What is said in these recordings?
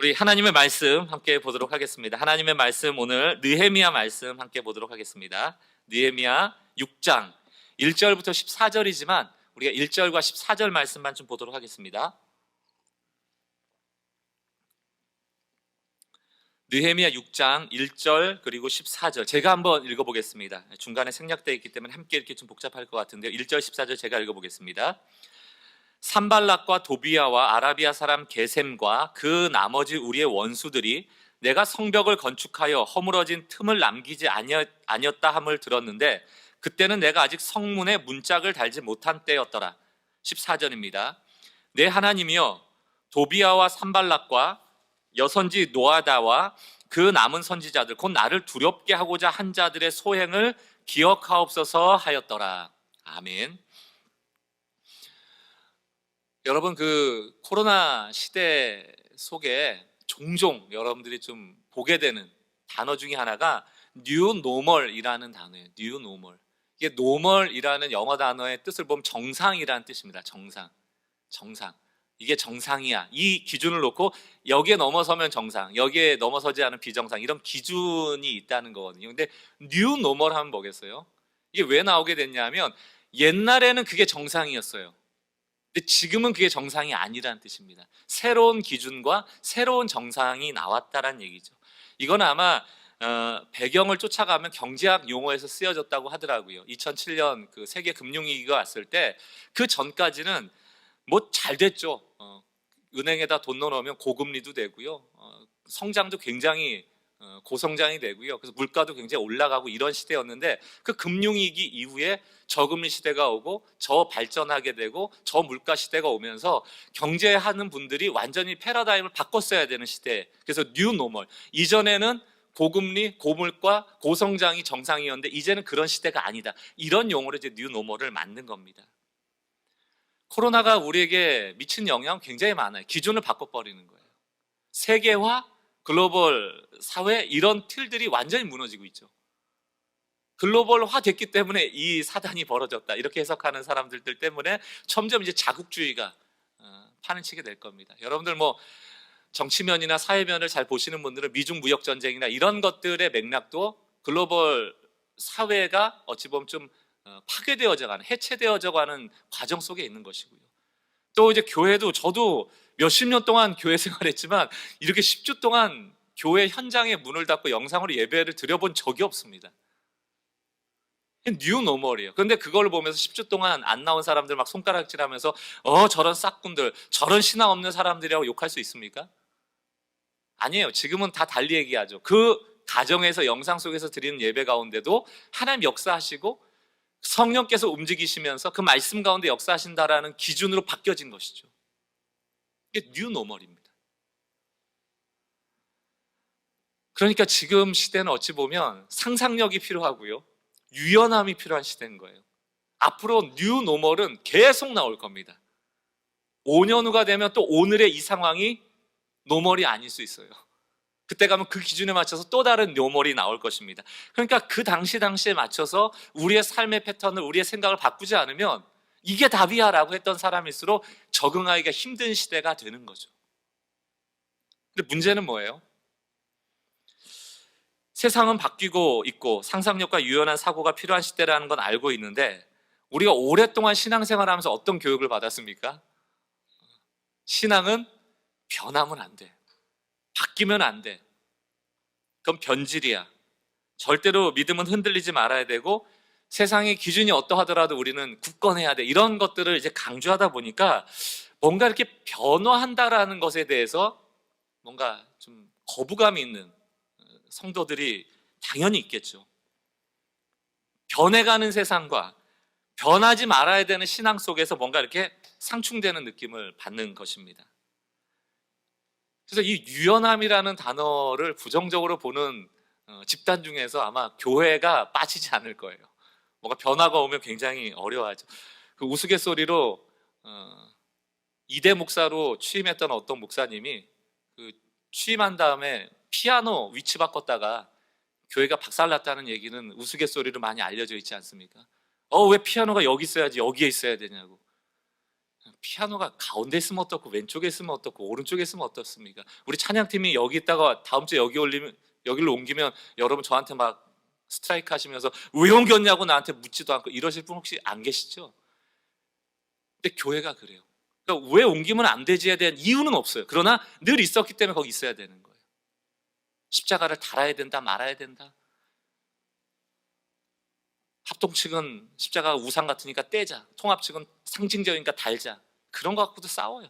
우리 하나님의 말씀 함께 보도록 하겠습니다. 하나님의 말씀 오늘 느헤미야 말씀 함께 보도록 하겠습니다. 느헤미야 6장 1절부터 14절이지만 우리가 1절과 14절 말씀만 좀 보도록 하겠습니다. 느헤미야 6장 1절 그리고 14절 제가 한번 읽어보겠습니다. 중간에 생략되어 있기 때문에 함께 읽기 좀 복잡할 것 같은데요. 1절 14절 제가 읽어보겠습니다. 산발락과 도비야와 아라비아 사람 게셈과 그 나머지 우리의 원수들이 내가 성벽을 건축하여 허물어진 틈을 남기지 아니었다 함을 들었는데 그때는 내가 아직 성문에 문짝을 달지 못한 때였더라. 14절입니다. 내 하나님이여 도비야와 산발락과 여선지 노아다와 그 남은 선지자들 곧 나를 두렵게 하고자 한 자들의 소행을 기억하옵소서 하였더라. 아멘. 여러분, 그 코로나 시대 속에 종종 여러분들이 좀 보게 되는 단어 중에 하나가 뉴 노멀이라는 단어예요. 뉴 노멀. 이게 노멀이라는 영어 단어의 뜻을 보면 정상이라는 뜻입니다. 정상. 이게 정상이야. 이 기준을 놓고 여기에 넘어서면 정상, 여기에 넘어서지 않은 비정상, 이런 기준이 있다는 거거든요. 근데 뉴 노멀 하면 뭐겠어요? 이게 왜 나오게 됐냐면 옛날에는 그게 정상이었어요. 근데 지금은 그게 정상이 아니라는 뜻입니다. 새로운 기준과 새로운 정상이 나왔다는 얘기죠. 이건 아마 배경을 쫓아가면 경제학 용어에서 쓰여졌다고 하더라고요. 2007년 그 세계 금융위기가 왔을 때 그 전까지는 뭐 잘 됐죠. 은행에다 돈 넣어놓으면 고금리도 되고요. 성장도 굉장히 고성장이 되고요. 그래서 물가도 굉장히 올라가고 이런 시대였는데 그 금융위기 이후에 저금리 시대가 오고 저발전하게 되고 저물가 시대가 오면서 경제하는 분들이 완전히 패러다임을 바꿨어야 되는 시대. 그래서 뉴 노멀. 이전에는 고금리, 고물가, 고성장이 정상이었는데 이제는 그런 시대가 아니다. 이런 용어로 이제 뉴 노멀을 만든 겁니다. 코로나가 우리에게 미친 영향은 굉장히 많아요. 기준을 바꿔버리는 거예요. 세계화, 글로벌 사회 이런 틀들이 완전히 무너지고 있죠. 글로벌화 됐기 때문에 이 사단이 벌어졌다 이렇게 해석하는 사람들 때문에 점점 이제 자국주의가 판을 치게 될 겁니다. 여러분들 뭐 정치면이나 사회면을 잘 보시는 분들은 미중 무역 전쟁이나 이런 것들의 맥락도 글로벌 사회가 어찌 보면 좀 파괴되어져가는, 해체되어져가는 과정 속에 있는 것이고요. 또 이제 교회도 저도 몇십 년 동안 교회 생활했지만 이렇게 10주 동안 교회 현장에 문을 닫고 영상으로 예배를 드려본 적이 없습니다. 뉴 노멀이에요. 그런데 그걸 보면서 10주 동안 안 나온 사람들 막 손가락질하면서 저런 싹군들, 저런 신앙 없는 사람들이라고 욕할 수 있습니까? 아니에요. 지금은 다 달리 얘기하죠. 그 가정에서 영상 속에서 드리는 예배 가운데도 하나님 역사하시고 성령께서 움직이시면서 그 말씀 가운데 역사하신다라는 기준으로 바뀌어진 것이죠. 이게 뉴 노멀입니다. 그러니까 지금 시대는 어찌 보면 상상력이 필요하고요, 유연함이 필요한 시대인 거예요. 앞으로 뉴 노멀은 계속 나올 겁니다. 5년 후가 되면 또 오늘의 이 상황이 노멀이 아닐 수 있어요. 그때 가면 그 기준에 맞춰서 또 다른 노멀이 나올 것입니다. 그러니까 그 당시에 맞춰서 우리의 삶의 패턴을, 우리의 생각을 바꾸지 않으면 이게 답이야 라고 했던 사람일수록 적응하기가 힘든 시대가 되는 거죠. 근데 문제는 뭐예요? 세상은 바뀌고 있고 상상력과 유연한 사고가 필요한 시대라는 건 알고 있는데 우리가 오랫동안 신앙생활하면서 어떤 교육을 받았습니까? 신앙은 변하면 안 돼. 바뀌면 안 돼. 그건 변질이야. 절대로 믿음은 흔들리지 말아야 되고 세상의 기준이 어떠하더라도 우리는 굳건해야 돼. 이런 것들을 이제 강조하다 보니까 뭔가 이렇게 변화한다라는 것에 대해서 뭔가 좀 거부감이 있는 성도들이 당연히 있겠죠. 변해가는 세상과 변하지 말아야 되는 신앙 속에서 뭔가 이렇게 상충되는 느낌을 받는 것입니다. 그래서 이 유연함이라는 단어를 부정적으로 보는 집단 중에서 아마 교회가 빠지지 않을 거예요. 뭔가 변화가 오면 굉장히 어려워하죠. 그 우스갯소리로 이대 목사로 취임했던 어떤 목사님이 그 취임한 다음에 피아노 위치 바꿨다가 교회가 박살났다는 얘기는 우스갯소리로 많이 알려져 있지 않습니까? 왜 피아노가 여기 있어야지 여기에 있어야 되냐고. 피아노가 가운데 있으면 어떻고 왼쪽에 있으면 어떻고 오른쪽에 있으면 어떻습니까? 우리 찬양팀이 여기 있다가 다음 주에 여기로 옮기면 여러분 저한테 막 스트라이크 하시면서 왜 옮겼냐고 나한테 묻지도 않고 이러실 분 혹시 안 계시죠? 근데 교회가 그래요. 그러니까 왜 옮기면 안 되지에 대한 이유는 없어요. 그러나 늘 있었기 때문에 거기 있어야 되는 거예요. 십자가를 달아야 된다 말아야 된다. 합동 측은 십자가가 우상 같으니까 떼자, 통합 측은 상징적이니까 달자, 그런 거 갖고도 싸워요.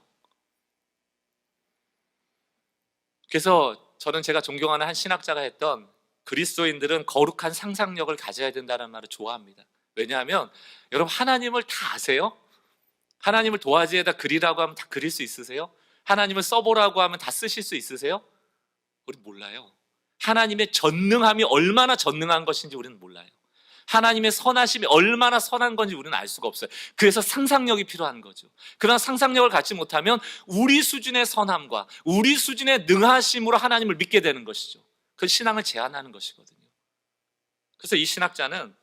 그래서 저는 제가 존경하는 한 신학자가 했던 그리스도인들은 거룩한 상상력을 가져야 된다는 말을 좋아합니다. 왜냐하면 여러분 하나님을 다 아세요? 하나님을 도화지에다 그리라고 하면 다 그릴 수 있으세요? 하나님을 써보라고 하면 다 쓰실 수 있으세요? 우린 몰라요. 하나님의 전능함이 얼마나 전능한 것인지 우리는 몰라요. 하나님의 선하심이 얼마나 선한 건지 우리는 알 수가 없어요. 그래서 상상력이 필요한 거죠. 그러나 상상력을 갖지 못하면 우리 수준의 선함과 우리 수준의 능하심으로 하나님을 믿게 되는 것이죠. 그 신앙을 제한하는 것이거든요. 그래서 이 신학자는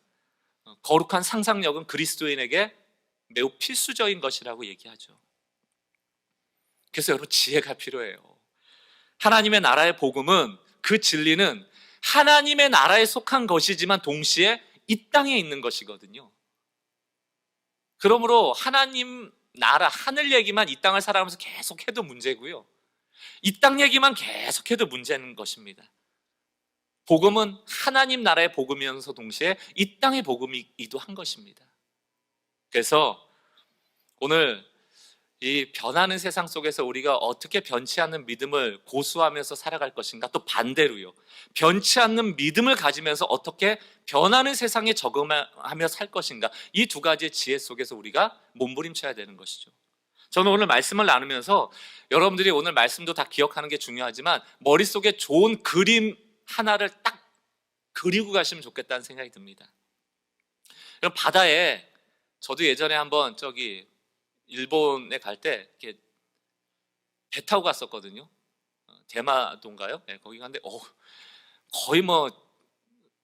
거룩한 상상력은 그리스도인에게 매우 필수적인 것이라고 얘기하죠. 그래서 여러분 지혜가 필요해요. 하나님의 나라의 복음은, 그 진리는 하나님의 나라에 속한 것이지만 동시에 이 땅에 있는 것이거든요. 그러므로 하나님 나라, 하늘 얘기만 이 땅을 살아가면서 계속 해도 문제고요, 이 땅 얘기만 계속 해도 문제는 것입니다. 복음은 하나님 나라의 복음이면서 동시에 이 땅의 복음이기도 한 것입니다. 그래서 오늘 이 변하는 세상 속에서 우리가 어떻게 변치 않는 믿음을 고수하면서 살아갈 것인가, 또 반대로요, 변치 않는 믿음을 가지면서 어떻게 변하는 세상에 적응하며 살 것인가, 이 두 가지의 지혜 속에서 우리가 몸부림쳐야 되는 것이죠. 저는 오늘 말씀을 나누면서 여러분들이 오늘 말씀도 다 기억하는 게 중요하지만 머릿속에 좋은 그림 하나를 딱 그리고 가시면 좋겠다는 생각이 듭니다. 그럼 바다에, 저도 예전에 한번 일본에 갈 때 이렇게 배 타고 갔었거든요. 대마도인가요? 네, 거기 갔는데 거의 뭐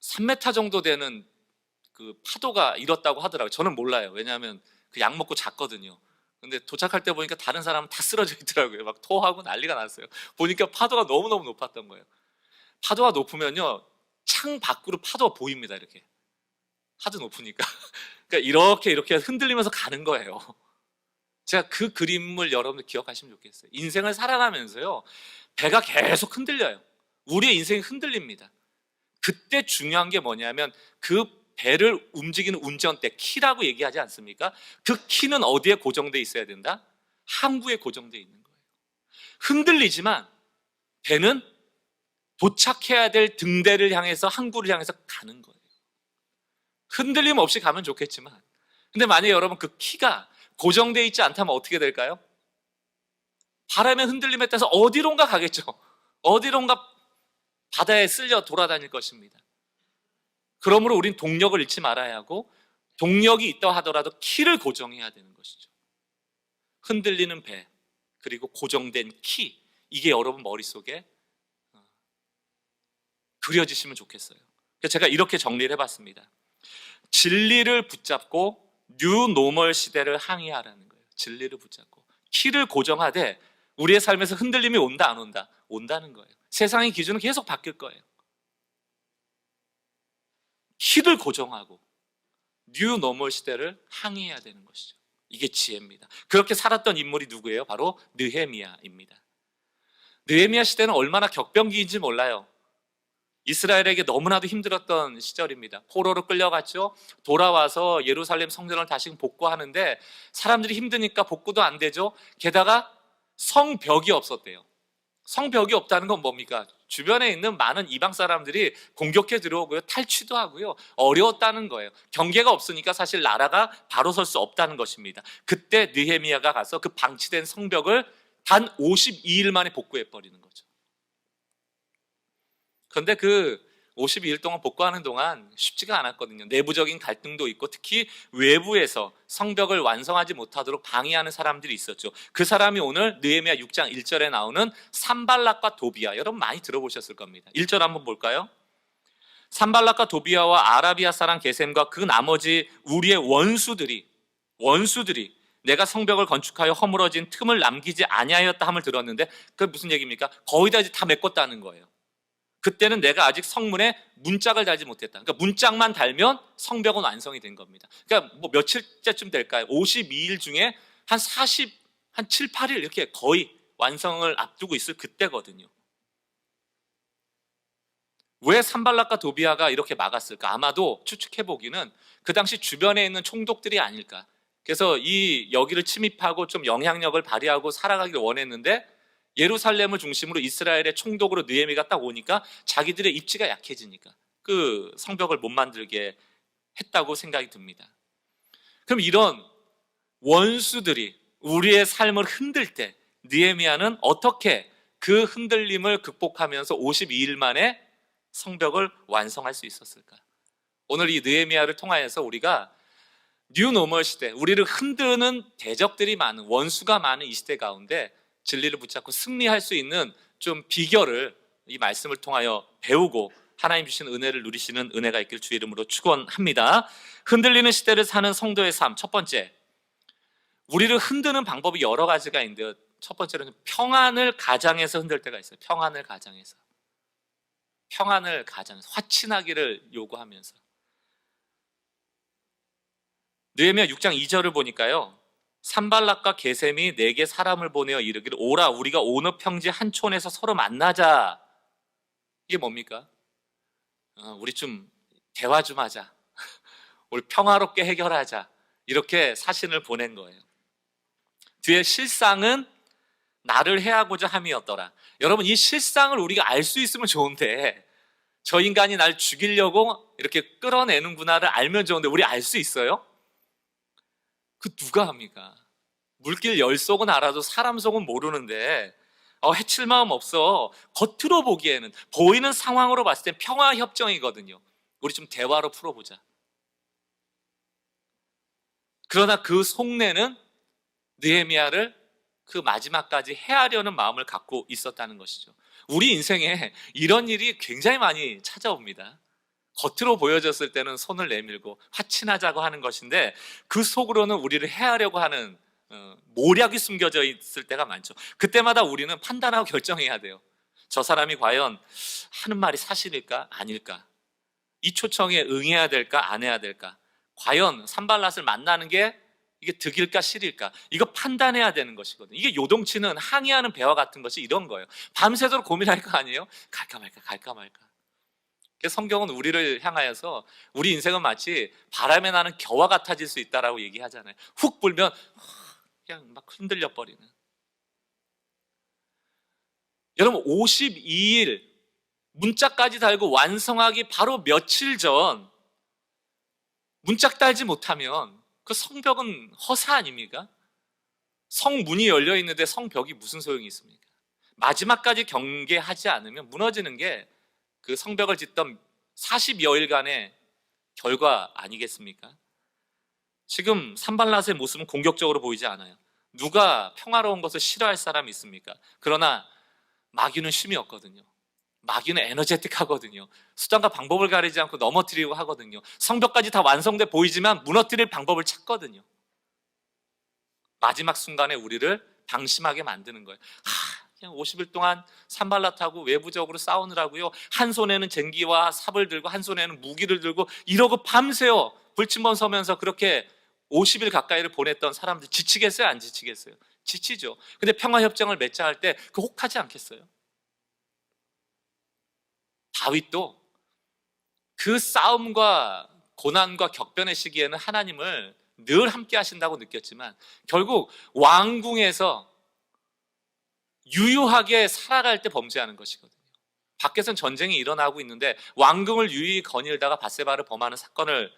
3m 정도 되는 그 파도가 일었다고 하더라고요. 저는 몰라요. 왜냐하면 그 약 먹고 잤거든요. 근데 도착할 때 보니까 다른 사람은 다 쓰러져 있더라고요. 막 토하고 난리가 났어요. 보니까 파도가 너무너무 높았던 거예요. 파도가 높으면요, 창 밖으로 파도가 보입니다. 이렇게 하도 높으니까. 그러니까 이렇게 흔들리면서 가는 거예요. 제가 그 그림을 여러분들 기억하시면 좋겠어요. 인생을 살아가면서요, 배가 계속 흔들려요. 우리의 인생이 흔들립니다. 그때 중요한 게 뭐냐면 그 배를 움직이는 운전대, 키라고 얘기하지 않습니까? 그 키는 어디에 고정되어 있어야 된다? 항구에 고정되어 있는 거예요. 흔들리지만 배는 도착해야 될 등대를 향해서, 항구를 향해서 가는 거예요. 흔들림 없이 가면 좋겠지만, 근데 만약에 여러분 그 키가 고정되어 있지 않다면 어떻게 될까요? 바람의 흔들림에 따라서 어디론가 가겠죠. 어디론가 바다에 쓸려 돌아다닐 것입니다. 그러므로 우린 동력을 잃지 말아야 하고, 동력이 있다 하더라도 키를 고정해야 되는 것이죠. 흔들리는 배, 그리고 고정된 키, 이게 여러분 머릿속에 그려지시면 좋겠어요. 그래서 제가 이렇게 정리를 해봤습니다. 진리를 붙잡고 뉴 노멀 시대를 항의하라는 거예요. 진리를 붙잡고 키를 고정하되 우리의 삶에서 흔들림이 온다 안 온다? 온다는 거예요. 세상의 기준은 계속 바뀔 거예요. 키를 고정하고 뉴 노멀 시대를 항의해야 되는 것이죠. 이게 지혜입니다. 그렇게 살았던 인물이 누구예요? 바로 느헤미야입니다. 느헤미야 시대는 얼마나 격변기인지 몰라요. 이스라엘에게 너무나도 힘들었던 시절입니다. 포로로 끌려갔죠. 돌아와서 예루살렘 성전을 다시 복구하는데 사람들이 힘드니까 복구도 안 되죠. 게다가 성벽이 없었대요. 성벽이 없다는 건 뭡니까? 주변에 있는 많은 이방 사람들이 공격해 들어오고요, 탈취도 하고요, 어려웠다는 거예요. 경계가 없으니까 사실 나라가 바로 설 수 없다는 것입니다. 그때 느헤미야가 가서 그 방치된 성벽을 단 52일 만에 복구해 버리는 거죠. 그런데 그 52일 동안 복구하는 동안 쉽지가 않았거든요. 내부적인 갈등도 있고, 특히 외부에서 성벽을 완성하지 못하도록 방해하는 사람들이 있었죠. 그 사람이 오늘 느헤미야 6장 1절에 나오는 산발락과 도비야, 여러분 많이 들어보셨을 겁니다. 1절 한번 볼까요? 산발락과 도비야와 아라비아 사람 게셈과 그 나머지 우리의 원수들이 내가 성벽을 건축하여 허물어진 틈을 남기지 아니하였다 함을 들었는데 그게 무슨 얘기입니까? 거의 다 메꿨다는 거예요. 그때는 내가 아직 성문에 문짝을 달지 못했다. 그러니까 문짝만 달면 성벽은 완성이 된 겁니다. 그러니까 뭐 며칠째쯤 될까요? 52일 중에 한 7, 8일 이렇게 거의 완성을 앞두고 있을 그때거든요. 왜 산발락과 도비아가 이렇게 막았을까? 아마도 추측해보기는 그 당시 주변에 있는 총독들이 아닐까. 그래서 이 여기를 침입하고 좀 영향력을 발휘하고 살아가기를 원했는데 예루살렘을 중심으로 이스라엘의 총독으로 느헤미야가 딱 오니까 자기들의 입지가 약해지니까 그 성벽을 못 만들게 했다고 생각이 듭니다. 그럼 이런 원수들이 우리의 삶을 흔들 때 느헤미야는 어떻게 그 흔들림을 극복하면서 52일 만에 성벽을 완성할 수 있었을까? 오늘 이 느헤미야를 통하여서 우리가 뉴노멀 시대, 우리를 흔드는 대적들이 많은, 원수가 많은 이 시대 가운데 진리를 붙잡고 승리할 수 있는 좀 비결을 이 말씀을 통하여 배우고 하나님 주신 은혜를 누리시는 은혜가 있길 주의 이름으로 축원합니다. 흔들리는 시대를 사는 성도의 삶, 첫 번째, 우리를 흔드는 방법이 여러 가지가 있는데요. 첫 번째로는 평안을 가장해서 흔들 때가 있어요. 평안을 가장해서 화친하기를 요구하면서. 느헤미야 6장 2절을 보니까요, 산발락과 게셈이 내게 사람을 보내어 이르기를 오라 우리가 오너 평지 한 촌에서 서로 만나자. 이게 뭡니까? 우리 좀 대화 좀 하자. 우리 평화롭게 해결하자. 이렇게 사신을 보낸 거예요. 뒤에 실상은 나를 해하고자 함이었더라. 여러분, 이 실상을 우리가 알 수 있으면 좋은데 저 인간이 날 죽이려고 이렇게 끌어내는구나를 알면 좋은데 우리 알 수 있어요? 그 누가 합니까? 물길 열 속은 알아도 사람 속은 모르는데 해칠 마음 없어. 겉으로 보기에는, 보이는 상황으로 봤을 땐 평화협정이거든요. 우리 좀 대화로 풀어보자. 그러나 그 속내는 느헤미야를 그 마지막까지 해하려는 마음을 갖고 있었다는 것이죠. 우리 인생에 이런 일이 굉장히 많이 찾아옵니다. 겉으로 보여졌을 때는 손을 내밀고 화친하자고 하는 것인데 그 속으로는 우리를 해하려고 하는 모략이 숨겨져 있을 때가 많죠. 그때마다 우리는 판단하고 결정해야 돼요. 저 사람이 과연 하는 말이 사실일까 아닐까? 이 초청에 응해야 될까 안 해야 될까? 과연 산발랏을 만나는 게 이게 득일까 실일까? 이거 판단해야 되는 것이거든요. 이게 요동치는 항의하는 배와 같은 것이 이런 거예요. 밤새도록 고민할 거 아니에요? 갈까 말까. 그래서 성경은 우리를 향하여서 우리 인생은 마치 바람에 나는 겨와 같아질 수 있다라고 얘기하잖아요. 훅 불면 그냥 막 흔들려 버리는. 여러분, 52일 문짝까지 달고 완성하기 바로 며칠 전 문짝 달지 못하면 그 성벽은 허사 아닙니까? 성문이 열려 있는데 성벽이 무슨 소용이 있습니까? 마지막까지 경계하지 않으면 무너지는 게 그 성벽을 짓던 40여일간의 결과 아니겠습니까? 지금 산발랏의 모습은 공격적으로 보이지 않아요. 누가 평화로운 것을 싫어할 사람이 있습니까? 그러나 마귀는 쉼이 없거든요. 마귀는 에너제틱하거든요. 수단과 방법을 가리지 않고 넘어뜨리고 하거든요. 성벽까지 다 완성돼 보이지만 무너뜨릴 방법을 찾거든요. 마지막 순간에 우리를 방심하게 만드는 거예요. 그냥 50일 동안 산발랏하고 외부적으로 싸우느라고요, 한 손에는 쟁기와 삽을 들고 한 손에는 무기를 들고 이러고 밤새워 불침번 서면서 그렇게 50일 가까이를 보냈던 사람들 지치겠어요? 안 지치겠어요? 지치죠. 근데 평화협정을 맺자 할 때 그 혹하지 않겠어요? 다윗도 그 싸움과 고난과 격변의 시기에는 하나님을 늘 함께 하신다고 느꼈지만 결국 왕궁에서 유유하게 살아갈 때 범죄하는 것이거든요. 밖에선 전쟁이 일어나고 있는데 왕궁을 유유히 거닐다가 밧세바를 범하는 사건을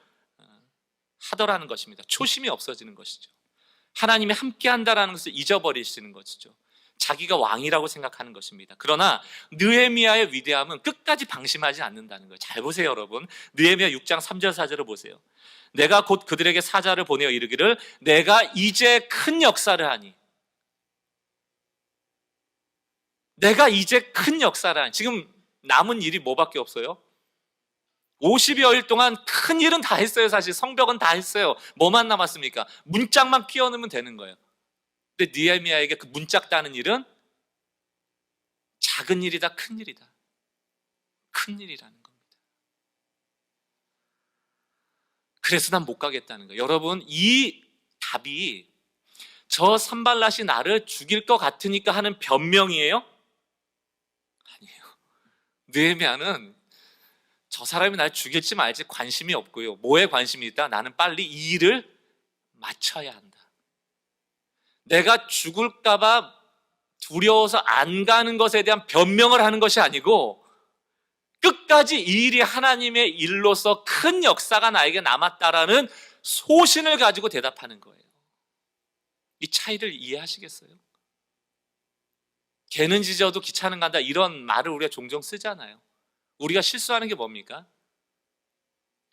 하더라는 것입니다. 초심이 없어지는 것이죠. 하나님이 함께 한다라는 것을 잊어버리시는 것이죠. 자기가 왕이라고 생각하는 것입니다. 그러나 느헤미야의 위대함은 끝까지 방심하지 않는다는 거예요. 잘 보세요, 여러분. 느헤미야 6장 3절 4절을 보세요. 내가 곧 그들에게 사자를 보내어 이르기를 내가 이제 큰 역사를 하니. 내가 이제 큰 역사를 하니. 지금 남은 일이 뭐밖에 없어요? 50여일 동안 큰 일은 다 했어요. 사실 성벽은 다 했어요. 뭐만 남았습니까? 문짝만 끼워 넣으면 되는 거예요. 근데 느헤미야에게 그 문짝 따는 일은 작은 일이다, 큰 일이다. 큰 일이라는 겁니다. 그래서 난 못 가겠다는 거예요. 여러분, 이 답이 저 산발랏이 나를 죽일 것 같으니까 하는 변명이에요? 아니에요. 느헤미야는 저 사람이 날 죽일지 말지 관심이 없고요. 뭐에 관심이 있다? 나는 빨리 이 일을 마쳐야 한다. 내가 죽을까 봐 두려워서 안 가는 것에 대한 변명을 하는 것이 아니고 끝까지 이 일이 하나님의 일로서 큰 역사가 나에게 남았다라는 소신을 가지고 대답하는 거예요. 이 차이를 이해하시겠어요? 개는 짖어도 기차는 간다, 이런 말을 우리가 종종 쓰잖아요. 우리가 실수하는 게 뭡니까?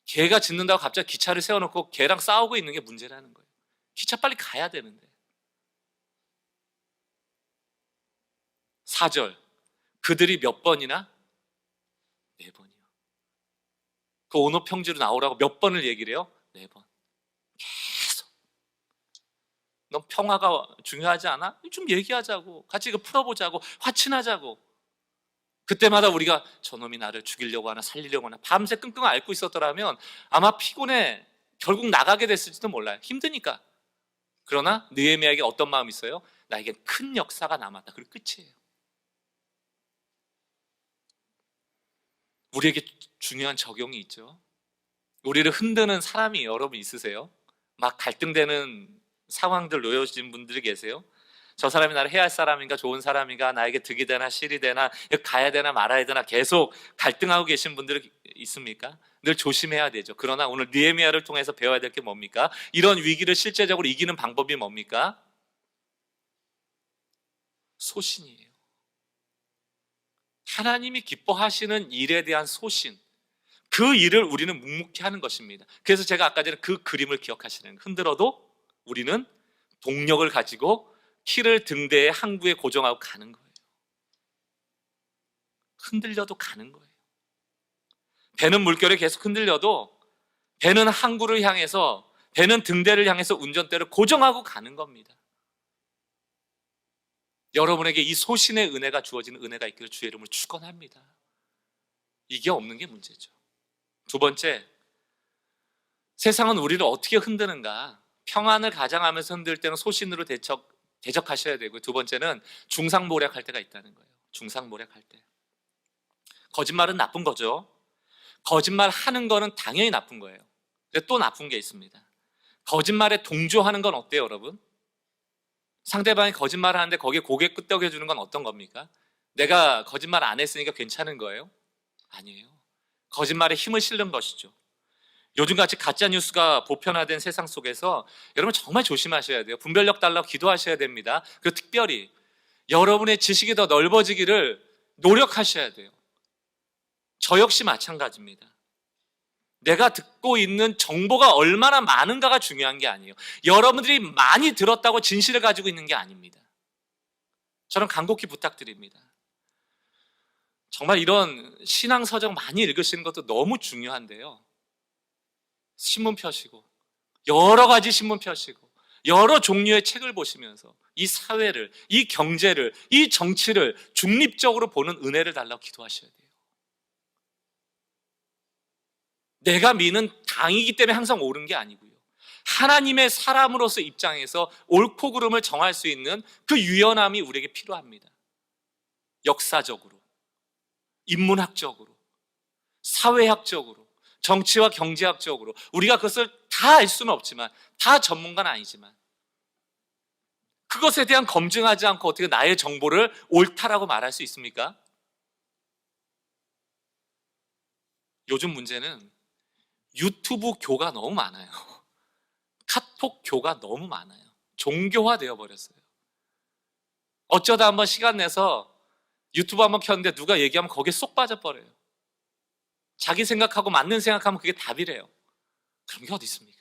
개가 짖는다고 갑자기 기차를 세워놓고 개랑 싸우고 있는 게 문제라는 거예요. 기차 빨리 가야 되는데. 4절, 그들이 몇 번이나? 4번이요. 그 온호 평지로 나오라고 몇 번을 얘기를 해요? 4번. 계속. 넌 평화가 중요하지 않아? 좀 얘기하자고, 같이 이거 풀어보자고, 화친하자고. 그때마다 우리가 저놈이 나를 죽이려고 하나 살리려고 하나 밤새 끙끙 앓고 있었더라면 아마 피곤해 결국 나가게 됐을지도 몰라요. 힘드니까. 그러나 느헤미야에게 어떤 마음이 있어요? 나에게 큰 역사가 남았다. 그리고 끝이에요. 우리에게 중요한 적용이 있죠. 우리를 흔드는 사람이 여러분 있으세요? 막 갈등되는 상황들 놓여진 분들이 계세요? 저 사람이 나를 해야 할 사람인가 좋은 사람인가, 나에게 득이 되나 실이 되나, 가야 되나 말아야 되나 계속 갈등하고 계신 분들이 있습니까? 늘 조심해야 되죠. 그러나 오늘 느헤미야를 통해서 배워야 될 게 뭡니까? 이런 위기를 실제적으로 이기는 방법이 뭡니까? 소신이에요. 하나님이 기뻐하시는 일에 대한 소신, 그 일을 우리는 묵묵히 하는 것입니다. 그래서 제가 아까 전에 그 그림을 기억하시는 거예요. 흔들어도 우리는 동력을 가지고 키를 등대의 항구에 고정하고 가는 거예요. 흔들려도 가는 거예요. 배는 물결에 계속 흔들려도 배는 항구를 향해서, 배는 등대를 향해서 운전대를 고정하고 가는 겁니다. 여러분에게 이 소신의 은혜가 주어지는 은혜가 있기를 주의 이름으로 축원합니다. 이게 없는 게 문제죠. 두 번째, 세상은 우리를 어떻게 흔드는가? 평안을 가장하면서 흔들 때는 소신으로 대적하셔야 되고, 두 번째는 중상모략할 때가 있다는 거예요. 중상모략할 때. 거짓말은 나쁜 거죠. 거짓말 하는 거는 당연히 나쁜 거예요. 근데 또 나쁜 게 있습니다. 거짓말에 동조하는 건 어때요, 여러분? 상대방이 거짓말을 하는데 거기에 고개 끄덕여주는 건 어떤 겁니까? 내가 거짓말 안 했으니까 괜찮은 거예요? 아니에요. 거짓말에 힘을 실는 것이죠. 요즘같이 가짜뉴스가 보편화된 세상 속에서 여러분 정말 조심하셔야 돼요. 분별력 달라고 기도하셔야 됩니다. 그리고 특별히 여러분의 지식이 더 넓어지기를 노력하셔야 돼요. 저 역시 마찬가지입니다. 내가 듣고 있는 정보가 얼마나 많은가가 중요한 게 아니에요. 여러분들이 많이 들었다고 진실을 가지고 있는 게 아닙니다. 저는 간곡히 부탁드립니다. 정말 이런 신앙서적 많이 읽으시는 것도 너무 중요한데요. 신문 펴시고, 여러 가지 신문 펴시고, 여러 종류의 책을 보시면서 이 사회를, 이 경제를, 이 정치를 중립적으로 보는 은혜를 달라고 기도하셔야 돼요. 내가 미는 당이기 때문에 항상 옳은 게 아니고요. 하나님의 사람으로서 입장에서 옳고 그름을 정할 수 있는 그 유연함이 우리에게 필요합니다. 역사적으로, 인문학적으로, 사회학적으로, 정치와 경제학적으로 우리가 그것을 다 알 수는 없지만, 다 전문가는 아니지만 그것에 대한 검증하지 않고 어떻게 나의 정보를 옳다라고 말할 수 있습니까? 요즘 문제는 유튜브 교가 너무 많아요. 카톡 교가 너무 많아요. 종교화 되어 버렸어요. 어쩌다 한번 시간 내서 유튜브 한번 켰는데 누가 얘기하면 거기에 쏙 빠져버려요. 자기 생각하고 맞는 생각하면 그게 답이래요. 그런 게 어디 있습니까?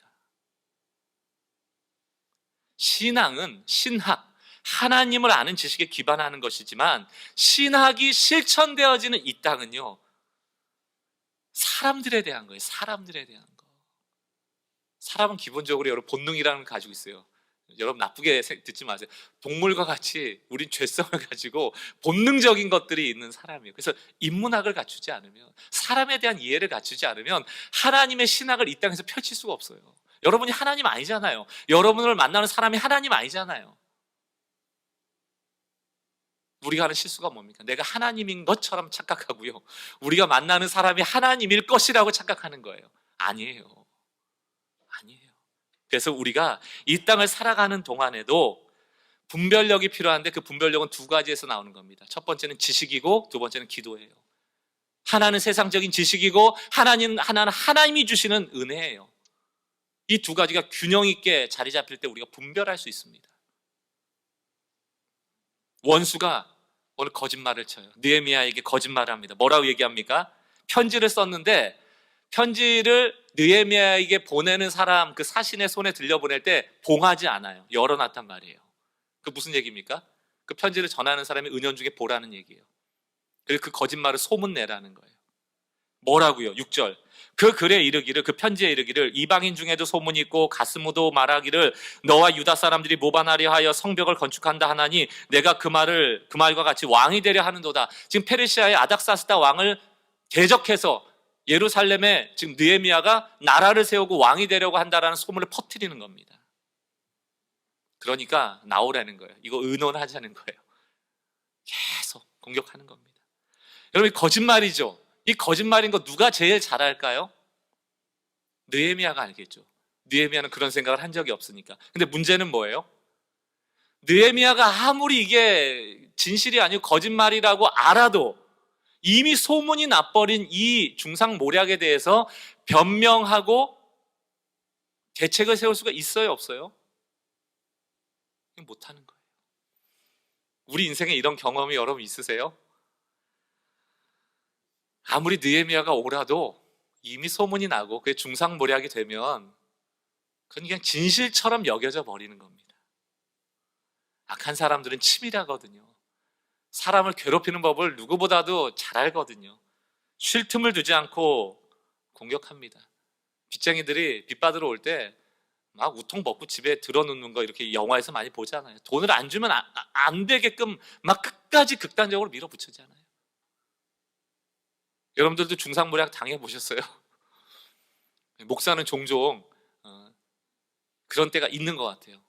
신앙은 신학, 하나님을 아는 지식에 기반하는 것이지만 신학이 실천되어지는 이 땅은요, 사람들에 대한 거예요. 사람들에 대한 거. 사람은 기본적으로 여러분 본능이라는 걸 가지고 있어요. 여러분 나쁘게 듣지 마세요. 동물과 같이 우린 죄성을 가지고 본능적인 것들이 있는 사람이에요. 그래서 인문학을 갖추지 않으면, 사람에 대한 이해를 갖추지 않으면 하나님의 신학을 이 땅에서 펼칠 수가 없어요. 여러분이 하나님 아니잖아요. 여러분을 만나는 사람이 하나님 아니잖아요. 우리가 하는 실수가 뭡니까? 내가 하나님인 것처럼 착각하고요, 우리가 만나는 사람이 하나님일 것이라고 착각하는 거예요. 아니에요. 아니에요. 그래서 우리가 이 땅을 살아가는 동안에도 분별력이 필요한데, 그 분별력은 두 가지에서 나오는 겁니다. 첫 번째는 지식이고 두 번째는 기도예요. 하나는 세상적인 지식이고 하나는 하나님이 주시는 은혜예요. 이 두 가지가 균형 있게 자리 잡힐 때 우리가 분별할 수 있습니다. 원수가 오늘 거짓말을 쳐요. 느헤미야에게 거짓말을 합니다. 뭐라고 얘기합니까? 편지를 썼는데 편지를 느헤미야에게 보내는 사람, 그 사신의 손에 들려보낼 때 봉하지 않아요. 열어놨단 말이에요. 그 무슨 얘기입니까? 그 편지를 전하는 사람이 은연중에 보라는 얘기예요. 그리고 그 거짓말을 소문내라는 거예요. 뭐라고요? 6절. 그 글에 이르기를, 그 편지에 이르기를, 이방인 중에도 소문이 있고 가스무도 말하기를 너와 유다 사람들이 모반하려 하여 성벽을 건축한다 하나니 내가 그 말과 같이 왕이 되려 하는도다. 지금 페르시아의 아닥사스다 왕을 대적해서 예루살렘에 지금 느헤미야가 나라를 세우고 왕이 되려고 한다라는 소문을 퍼뜨리는 겁니다. 그러니까 나오라는 거예요. 이거 의논하자는 거예요. 계속 공격하는 겁니다. 여러분, 거짓말이죠. 이 거짓말인 거 누가 제일 잘 알까요? 느헤미야가 알겠죠. 느헤미야는 그런 생각을 한 적이 없으니까. 근데 문제는 뭐예요? 느헤미야가 아무리 이게 진실이 아니고 거짓말이라고 알아도 이미 소문이 나버린 이 중상모략에 대해서 변명하고 대책을 세울 수가 있어요, 없어요? 못하는 거예요. 우리 인생에 이런 경험이 여러분 있으세요? 아무리 느헤미야가 오라도 이미 소문이 나고 그게 중상모략이 되면 그건 그냥 진실처럼 여겨져 버리는 겁니다. 악한 사람들은 치밀하거든요. 사람을 괴롭히는 법을 누구보다도 잘 알거든요. 쉴 틈을 두지 않고 공격합니다. 빚쟁이들이 빚 받으러 올 때 막 우통 벗고 집에 들어놓는 거 이렇게 영화에서 많이 보잖아요. 돈을 안 주면 안 되게끔 막 끝까지 극단적으로 밀어붙이잖아요. 여러분들도 중상모략 당해보셨어요? 목사는 종종 그런 때가 있는 것 같아요.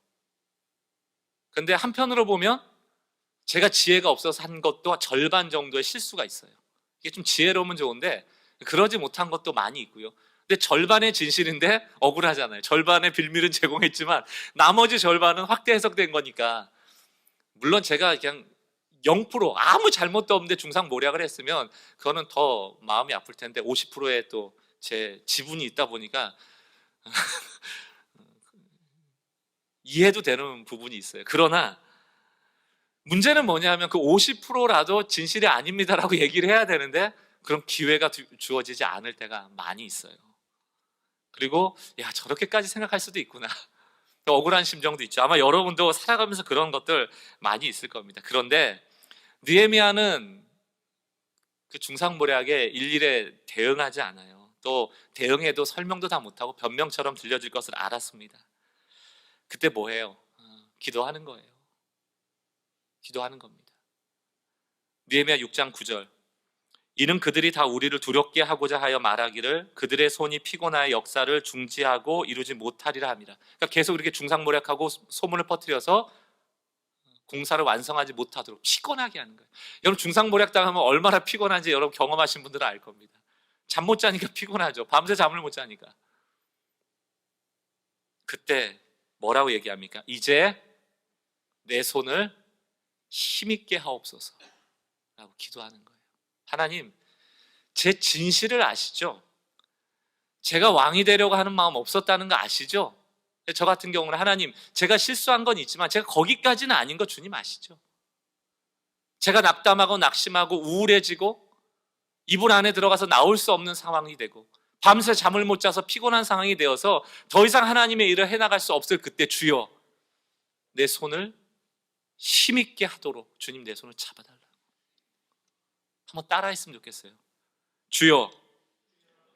그런데 한편으로 보면 제가 지혜가 없어서 한 것도 절반 정도의 실수가 있어요. 이게 좀 지혜로우면 좋은데 그러지 못한 것도 많이 있고요. 근데 절반의 진실인데 억울하잖아요. 절반의 빌미는 제공했지만 나머지 절반은 확대 해석된 거니까. 물론 제가 그냥 0% 아무 잘못도 없는데 중상모략을 했으면 그거는 더 마음이 아플 텐데 50%의 또 제 지분이 있다 보니까 이해도 되는 부분이 있어요. 그러나 문제는 뭐냐면 그 50%라도 진실이 아닙니다라고 얘기를 해야 되는데 그런 기회가 주어지지 않을 때가 많이 있어요. 그리고 야, 저렇게까지 생각할 수도 있구나. 억울한 심정도 있죠. 아마 여러분도 살아가면서 그런 것들 많이 있을 겁니다. 그런데 느헤미야는 그 중상모략에 일일이 대응하지 않아요. 또 대응해도 설명도 다 못하고 변명처럼 들려질 것을 알았습니다. 그때 뭐해요? 기도하는 거예요. 기도하는 겁니다. 느헤미야 6장 9절. 이는 그들이 다 우리를 두렵게 하고자 하여 말하기를 그들의 손이 피곤하여 역사를 중지하고 이루지 못하리라 합니다. 그러니까 계속 이렇게 중상모략하고 소문을 퍼뜨려서 공사를 완성하지 못하도록 피곤하게 하는 거예요. 여러분, 중상모략 당하면 얼마나 피곤한지 여러분 경험하신 분들은 알 겁니다. 잠 못 자니까 피곤하죠. 밤새 잠을 못 자니까. 그때 뭐라고 얘기합니까? 이제 내 손을 힘있게 하옵소서 라고 기도하는 거예요. 하나님, 제 진실을 아시죠? 제가 왕이 되려고 하는 마음 없었다는 거 아시죠? 저 같은 경우는 하나님, 제가 실수한 건 있지만 제가 거기까지는 아닌 거 주님 아시죠? 제가 낙담하고 낙심하고 우울해지고 이불 안에 들어가서 나올 수 없는 상황이 되고 밤새 잠을 못 자서 피곤한 상황이 되어서 더 이상 하나님의 일을 해나갈 수 없을 그때 주여, 내 손을 힘있게 하도록 주님 내 손을 잡아달라고 한번 따라했으면 좋겠어요. 주여,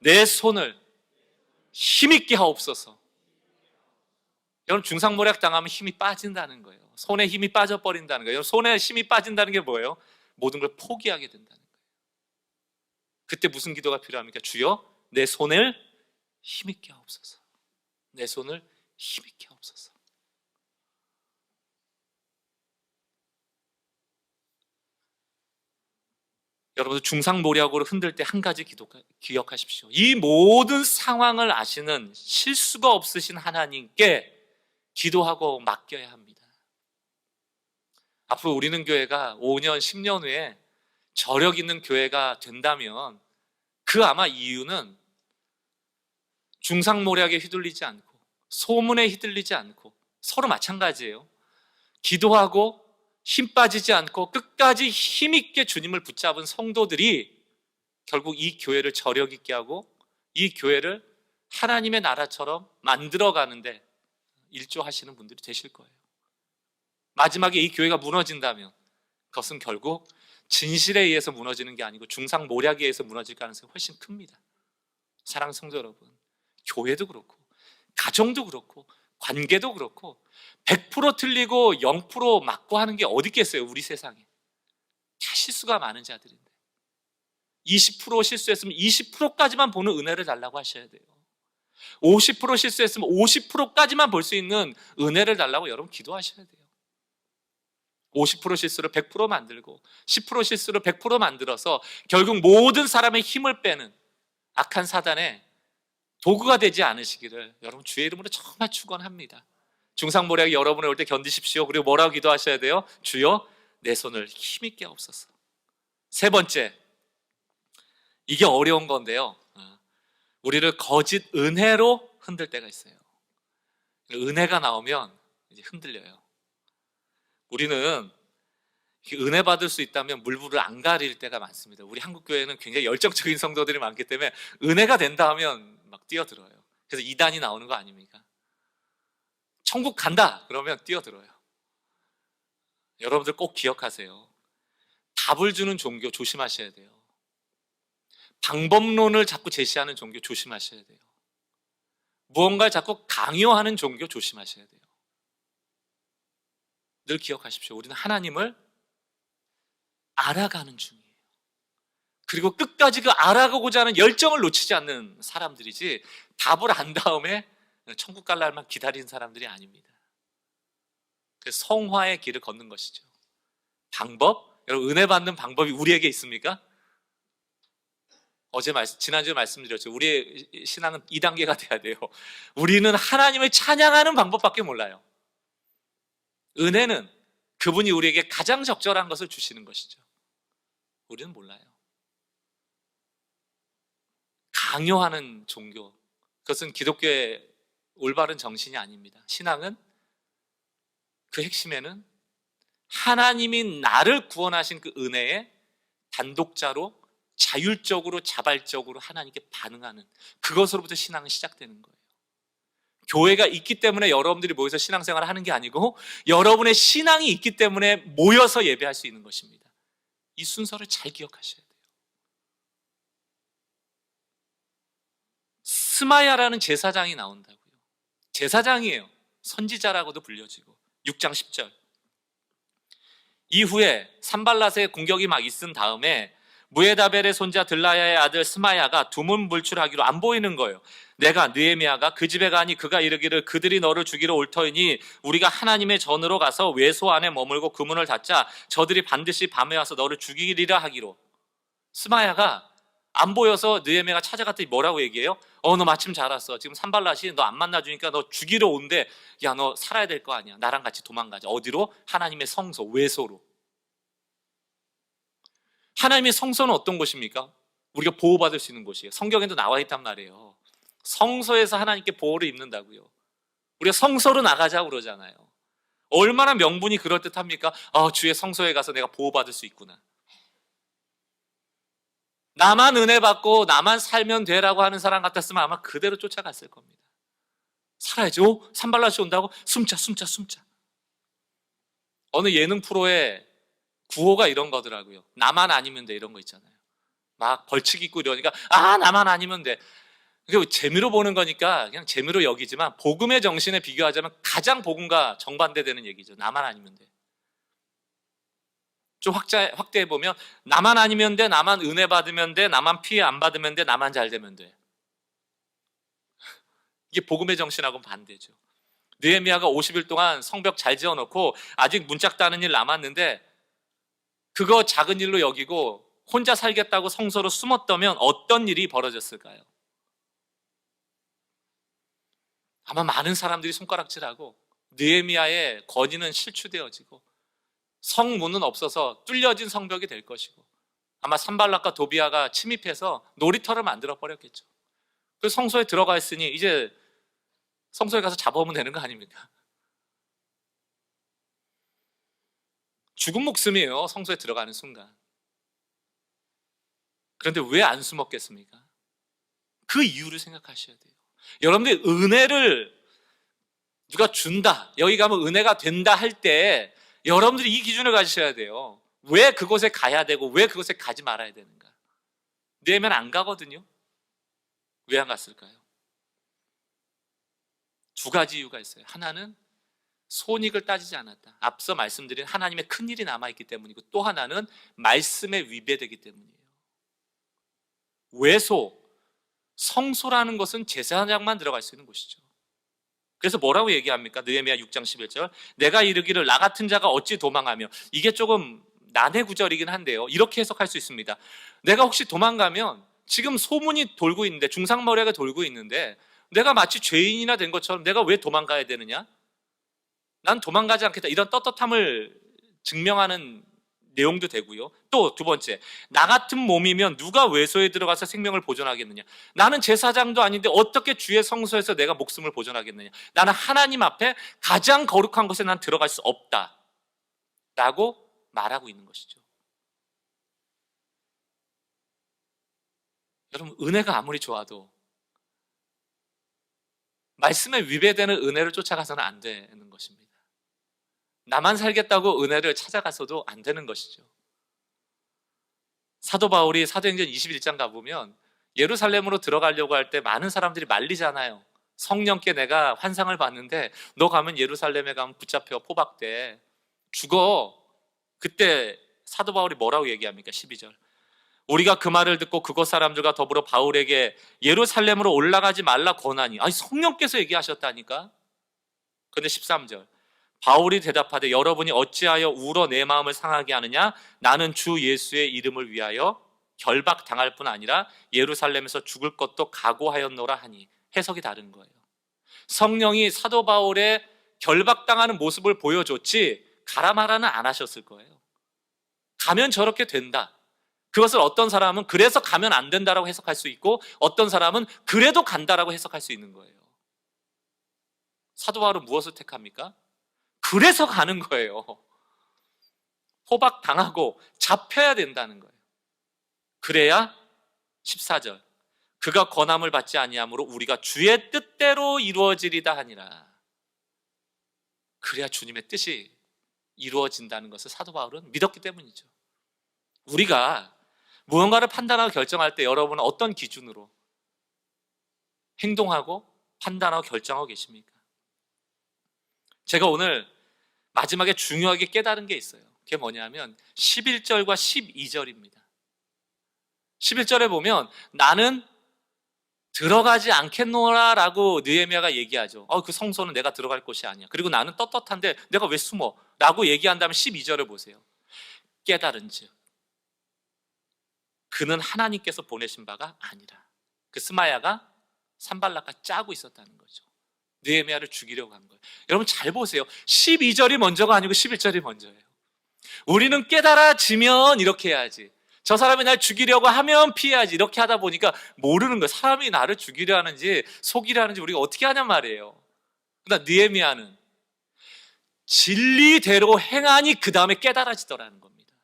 내 손을 힘있게 하옵소서. 여러분, 중상모략 당하면 힘이 빠진다는 거예요. 손에 힘이 빠져버린다는 거예요. 손에 힘이 빠진다는 게 뭐예요? 모든 걸 포기하게 된다는 거예요. 그때 무슨 기도가 필요합니까? 주여, 내 손을 힘있게 하옵소서. 내 손을 힘있게 하옵소서. 여러분들 중상모략으로 흔들 때 한 가지 기억하십시오. 이 모든 상황을 아시는 실수가 없으신 하나님께 기도하고 맡겨야 합니다. 앞으로 우리는 교회가 5년, 10년 후에 저력 있는 교회가 된다면 그 아마 이유는 중상모략에 휘둘리지 않고 소문에 휘둘리지 않고 서로 마찬가지예요. 기도하고 힘 빠지지 않고 끝까지 힘있게 주님을 붙잡은 성도들이 결국 이 교회를 저력 있게 하고 이 교회를 하나님의 나라처럼 만들어가는데 일조하시는 분들이 되실 거예요. 마지막에 이 교회가 무너진다면 그것은 결국 진실에 의해서 무너지는 게 아니고 중상모략에 의해서 무너질 가능성이 훨씬 큽니다. 사랑하는 성도 여러분, 교회도 그렇고 가정도 그렇고 관계도 그렇고 100% 틀리고 0% 맞고 하는 게 어디 있겠어요? 우리 세상에 다 실수가 많은 자들인데 20% 실수했으면 20%까지만 보는 은혜를 달라고 하셔야 돼요. 50% 실수했으면 50%까지만 볼 수 있는 은혜를 달라고 여러분 기도하셔야 돼요. 50% 실수를 100% 만들고 10% 실수를 100% 만들어서 결국 모든 사람의 힘을 빼는 악한 사단의 도구가 되지 않으시기를 여러분 주의 이름으로 정말 축원합니다. 중상모략이 여러분을 올 때 견디십시오. 그리고 뭐라고 기도하셔야 돼요? 주여, 내 손을 힘있게 하옵소서. 세 번째, 이게 어려운 건데요, 우리를 거짓 은혜로 흔들 때가 있어요. 은혜가 나오면 이제 흔들려요. 우리는 은혜 받을 수 있다면 물불을 안 가릴 때가 많습니다. 우리 한국교회는 굉장히 열정적인 성도들이 많기 때문에 은혜가 된다 하면 막 뛰어들어요. 그래서 이단이 나오는 거 아닙니까? 천국 간다 그러면 뛰어들어요. 여러분들 꼭 기억하세요. 답을 주는 종교 조심하셔야 돼요. 방법론을 자꾸 제시하는 종교 조심하셔야 돼요. 무언가를 자꾸 강요하는 종교 조심하셔야 돼요. 늘 기억하십시오. 우리는 하나님을 알아가는 중이에요. 그리고 끝까지 그 알아가고자 하는 열정을 놓치지 않는 사람들이지 답을 안 다음에 천국 갈 날만 기다리는 사람들이 아닙니다. 그래서 성화의 길을 걷는 것이죠. 방법? 여러분, 은혜 받는 방법이 우리에게 있습니까? 지난주에 말씀드렸죠. 우리의 신앙은 2단계가 돼야 돼요. 우리는 하나님을 찬양하는 방법밖에 몰라요. 은혜는 그분이 우리에게 가장 적절한 것을 주시는 것이죠. 우리는 몰라요. 강요하는 종교, 그것은 기독교의 올바른 정신이 아닙니다. 신앙은 그 핵심에는 하나님이 나를 구원하신 그 은혜에 단독자로 자율적으로 자발적으로 하나님께 반응하는 그것으로부터 신앙은 시작되는 거예요. 교회가 있기 때문에 여러분들이 모여서 신앙생활을 하는 게 아니고 여러분의 신앙이 있기 때문에 모여서 예배할 수 있는 것입니다. 이 순서를 잘 기억하셔야 돼요. 스마야라는 제사장이 나온다고요. 제사장이에요. 선지자라고도 불려지고 6장 10절. 이후에 산발랏의 공격이 막 있은 다음에 무에다벨의 손자 들라야의 아들 스마야가 두문불출하기로 안 보이는 거예요. 내가 느헤미야가 그 집에 가니 그가 이르기를 그들이 너를 죽이러 올 터이니 우리가 하나님의 전으로 가서 외소 안에 머물고 그 문을 닫자. 저들이 반드시 밤에 와서 너를 죽이리라 하기로. 스마야가 안 보여서 느헤미야가 찾아갔더니 뭐라고 얘기해요? 너 마침 잘 왔어. 지금 산발랏이 너 안 만나주니까 너 죽이러 온대. 야, 너 살아야 될 거 아니야. 나랑 같이 도망가자. 어디로? 하나님의 성소, 외소로. 하나님의 성소는 어떤 곳입니까? 우리가 보호받을 수 있는 곳이에요. 성경에도 나와 있단 말이에요. 성소에서 하나님께 보호를 입는다고요. 우리가 성소로 나가자고 그러잖아요. 얼마나 명분이 그럴듯합니까? 주의 성소에 가서 내가 보호받을 수 있구나. 나만 은혜 받고 나만 살면 되라고 하는 사람 같았으면 아마 그대로 쫓아갔을 겁니다. 살아야죠. 산발랏이 온다고? 숨자. 어느 예능 프로에 구호가 이런 거더라고요. 나만 아니면 돼, 이런 거 있잖아요. 막 벌칙 있고 이러니까 나만 아니면 돼. 그게 재미로 보는 거니까 그냥 재미로 여기지만 복음의 정신에 비교하자면 가장 복음과 정반대되는 얘기죠. 나만 아니면 돼. 좀 확대해 보면 나만 아니면 돼, 나만 은혜 받으면 돼, 나만 피해 안 받으면 돼, 나만 잘 되면 돼. 이게 복음의 정신하고는 반대죠. 느헤미야가 50일 동안 성벽 잘 지어놓고 아직 문짝 따는 일 남았는데 그거 작은 일로 여기고 혼자 살겠다고 성소로 숨었다면 어떤 일이 벌어졌을까요? 아마 많은 사람들이 손가락질하고 느헤미야의 권위는 실추되어지고 성문은 없어서 뚫려진 성벽이 될 것이고 아마 산발락과 도비아가 침입해서 놀이터를 만들어 버렸겠죠. 그 성소에 들어가 있으니 이제 성소에 가서 잡아오면 되는 거 아닙니까? 죽은 목숨이에요. 성소에 들어가는 순간. 그런데 왜 안 숨었겠습니까? 그 이유를 생각하셔야 돼요. 여러분들 은혜를 누가 준다, 여기 가면 은혜가 된다 할 때 여러분들이 이 기준을 가지셔야 돼요. 왜 그곳에 가야 되고 왜 그곳에 가지 말아야 되는가? 내면 안 가거든요. 왜 안 갔을까요? 두 가지 이유가 있어요. 하나는 손익을 따지지 않았다. 앞서 말씀드린 하나님의 큰 일이 남아있기 때문이고 또 하나는 말씀에 위배되기 때문이에요. 외소, 성소라는 것은 제사장만 들어갈 수 있는 곳이죠. 그래서 뭐라고 얘기합니까? 느헤미야 6장 11절 내가 이르기를 나 같은 자가 어찌 도망하며, 이게 조금 난해 구절이긴 한데요, 이렇게 해석할 수 있습니다. 내가 혹시 도망가면 지금 소문이 돌고 있는데, 중상머리가 돌고 있는데 내가 마치 죄인이나 된 것처럼 내가 왜 도망가야 되느냐? 난 도망가지 않겠다, 이런 떳떳함을 증명하는 내용도 되고요. 또 두 번째, 나 같은 몸이면 누가 외소에 들어가서 생명을 보존하겠느냐? 나는 제사장도 아닌데 어떻게 주의 성소에서 내가 목숨을 보존하겠느냐? 나는 하나님 앞에 가장 거룩한 곳에 난 들어갈 수 없다 라고 말하고 있는 것이죠. 여러분, 은혜가 아무리 좋아도 말씀에 위배되는 은혜를 쫓아가서는 안 되는 것입니다. 나만 살겠다고 은혜를 찾아가서도 안 되는 것이죠. 사도 바울이 사도행전 21장 가보면 예루살렘으로 들어가려고 할 때 많은 사람들이 말리잖아요. 성령께 내가 환상을 봤는데 너 가면 예루살렘에 가면 붙잡혀 포박돼 죽어. 그때 사도 바울이 뭐라고 얘기합니까? 12절 우리가 그 말을 듣고 그곳 사람들과 더불어 바울에게 예루살렘으로 올라가지 말라 권하니, 아니 성령께서 얘기하셨다니까. 그런데 13절 바울이 대답하되 여러분이 어찌하여 울어 내 마음을 상하게 하느냐? 나는 주 예수의 이름을 위하여 결박당할 뿐 아니라 예루살렘에서 죽을 것도 각오하였노라 하니. 해석이 다른 거예요. 성령이 사도 바울의 결박당하는 모습을 보여줬지 가라 마라는 안 하셨을 거예요. 가면 저렇게 된다. 그것을 어떤 사람은 그래서 가면 안 된다라고 해석할 수 있고 어떤 사람은 그래도 간다라고 해석할 수 있는 거예요. 사도 바울은 무엇을 택합니까? 그래서 가는 거예요. 포박당하고 잡혀야 된다는 거예요. 그래야 14절 그가 권함을 받지 아니하므로 우리가 주의 뜻대로 이루어지리다 하니라. 그래야 주님의 뜻이 이루어진다는 것을 사도 바울은 믿었기 때문이죠. 우리가 무언가를 판단하고 결정할 때 여러분은 어떤 기준으로 행동하고 판단하고 결정하고 계십니까? 제가 오늘 마지막에 중요하게 깨달은 게 있어요. 그게 뭐냐면 11절과 12절입니다. 11절에 보면 나는 들어가지 않겠노라 라고 느헤미야가 얘기하죠. 그 성소는 내가 들어갈 곳이 아니야. 그리고 나는 떳떳한데 내가 왜 숨어? 라고 얘기한 다음에 12절을 보세요. 깨달은즉 그는 하나님께서 보내신 바가 아니라. 그 스마야가 산발락과 짜고 있었다는 거죠. 느헤미야를 죽이려고 한 거예요. 여러분 잘 보세요. 12절이 먼저가 아니고 11절이 먼저예요. 우리는 깨달아지면 이렇게 해야지, 저 사람이 날 죽이려고 하면 피해야지, 이렇게 하다 보니까 모르는 거예요. 사람이 나를 죽이려 하는지 속이려 하는지 우리가 어떻게 하냔 말이에요. 그러나 느헤미야는 진리대로 행하니 그 다음에 깨달아지더라는 겁니다.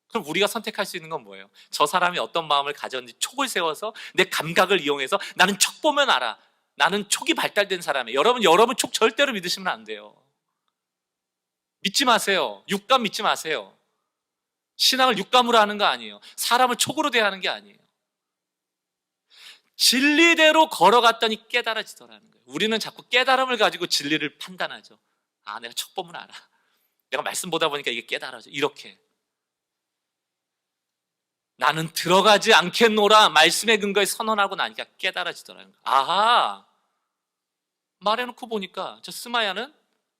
그럼 우리가 선택할 수 있는 건 뭐예요? 저 사람이 어떤 마음을 가졌는지 촉을 세워서 내 감각을 이용해서 나는 촉 보면 알아. 나는 촉이 발달된 사람이에요. 여러분 촉 절대로 믿으시면 안 돼요. 믿지 마세요. 육감 믿지 마세요. 신앙을 육감으로 하는 거 아니에요. 사람을 촉으로 대하는 게 아니에요. 진리대로 걸어갔더니 깨달아지더라는 거예요. 우리는 자꾸 깨달음을 가지고 진리를 판단하죠. 아, 내가 척 보면 알아. 내가 말씀 보다 보니까 이게 깨달아져. 이렇게. 나는 들어가지 않겠노라 말씀의 근거에 선언하고 나니까 깨달아지더라는 거예요. 아하, 말해놓고 보니까 저 스마야는